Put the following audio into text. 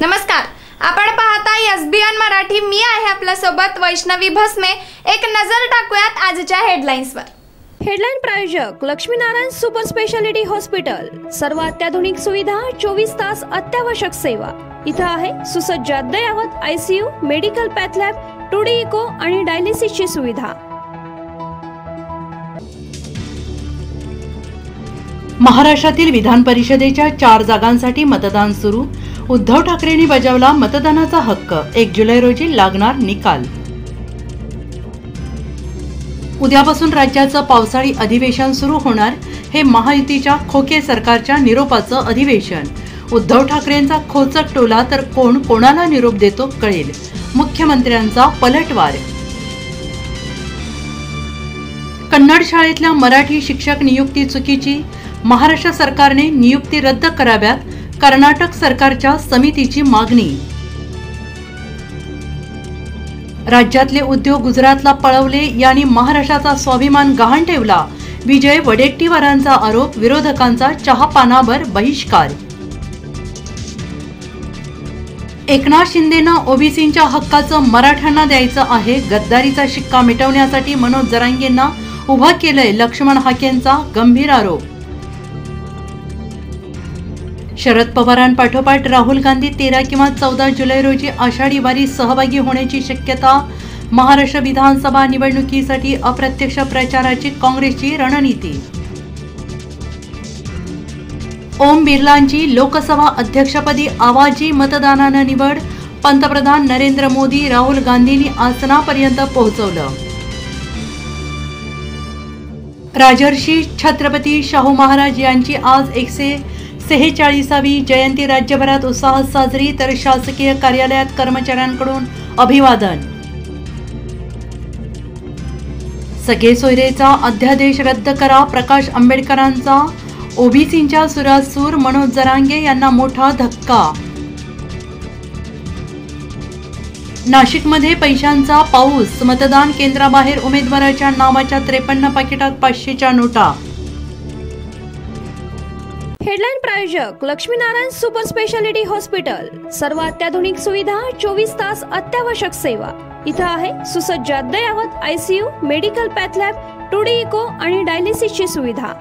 नमस्कार, आपण पाहता एसबीएन मराठी। मी आहे आपल्या सोबत वैष्णवी भस्मे। एक नजर टाकूयात आजच्या हेडलाईन्सवर। हेडलाईन प्रायोजक लक्ष्मीनारायण सुपर स्पेशालिटी हॉस्पिटल। सर्व अत्याधुनिक सुविधा, 24 तास अत्यावश्यक सेवा। इथं आहे सुसज्ज अद्ययावत ICU, medical path lab, 2D echo आणि डायलिसिसची सुविधा। महाराष्ट्रातील विधान परिषदेच्या 4 जागांसाठी मतदान सुरू। उद्धव ठाकरेंनी बजावला मतदानाचा हक्क। 1 जुलै रोजी लागणार निकाल। उद्यापासून राज्याचं पावसाळी अधिवेशन सुरू होणार। हे महायुतीच्या खोके सरकारच्या निरोपाचं अधिवेशन। उद्धव ठाकरेंचा खोचक टोला तर कोण कोणाला निरोप देतो कळेल। मुख्यमंत्र्यांचा पलटवार। कन्नड शाळेतल्या मराठी शिक्षक नियुक्ती चुकीची। महाराष्ट्र सरकारने नियुक्ती रद्द कराव्यात। कर्नाटक सरकारच्या समितीची मागणी। राज्यातले उद्योग गुजरातला पळवले, यांनी महाराष्ट्राचा स्वाभिमान गहाण ठेवला। विजय वडेट्टीवारांचा आरोप। विरोधकांचा चहापानावर बहिष्कार। एकनाथ शिंदेंना ओबीसींच्या हक्काचं मराठ्यांना द्यायचं आहे। गद्दारीचा शिक्का मिटवण्यासाठी मनोज जरांगेंना उभं केलंय। लक्ष्मण हाकेंचा गंभीर आरोप। शरद पवारांपाठोपाठ राहुल गांधी 13 किंवा 14 जुलै रोजी आषाढी वारीत सहभागी होण्याची शक्यता। महाराष्ट्र विधानसभा निवडणुकीसाठी अप्रत्यक्ष प्रचाराची काँग्रेसची रणनीती। ओम बिर्लांची लोकसभा अध्यक्षपदी आवाजी मतदानानं निवड। पंतप्रधान नरेंद्र मोदी राहुल गांधींनी आसनापर्यंत पोहोचवलं। राजर्षी छत्रपती शाहू महाराज यांची आज 146वी जयंती राज्यभरात उत्साहात साजरी। तर शासकीय कार्यालयात कर्मचाऱ्यांकडून अभिवादन। सगळे सोयरेचा अध्यादेश रद्द करा। प्रकाश आंबेडकरांचा ओबीसींच्या सुरात सूर। मनोज जरांगे यांना मोठा धक्का। नाशिकमध्ये पैशांचा पाऊस। मतदान केंद्राबाहेर उमेदवाराच्या नावाच्या 53 पाकिटात 500च्या नोटा। हेडलाईन प्रायोजक लक्ष्मीनारायण सुपर स्पेशालिटी हॉस्पिटल। सर्व अत्याधुनिक सुविधा, 24 तास अत्यावश्यक सेवा। इथं आहे सुसज्ज अद्ययावत ICU, medical path lab, 2D echo आणि डायलिसिसची सुविधा।